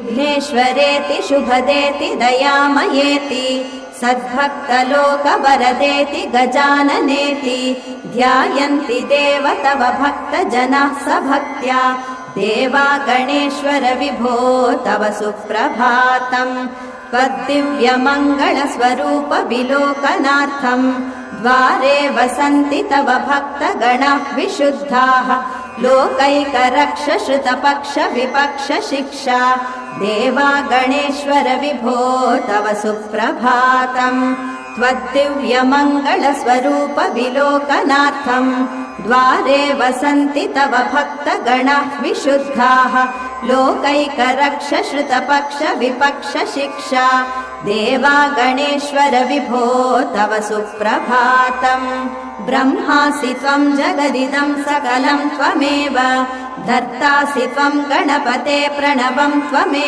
विघ्नेश्वरेति शुभदेति दयामयेति सद्भक्तलोकवरदेति गजाननेति ध्यायन्ति देव तव भक्तजनाः सभक्त्या देवा गणेश्वर विभो तव सुप्रभातम् त्वद्दिव्यमङ्गलस्वरूप विलोकनार्थम् द्वारे वसन्ति तव भक्तगणाः विशुद्धाः लोकैकरक्ष श्रुतपक्ष विपक्ष शिक्षा देवा गणेश्वर विभो तव सुप्रभातम् त्वद्दिव्यमङ्गलस्वरूप विलोकनार्थम् द्वारे वसन्ति तव भक्तगणाः विशुद्धाः लोकैकरक्ष श्रुतपक्ष विपक्ष शिक्षा देवा गणेश्वर विभो तव सुप्रभातम् ब्रह्मासि त्वम् जगदिदं सकलं त्वमेव धर्तासि त्वम् गणपते प्रणवं त्वमेव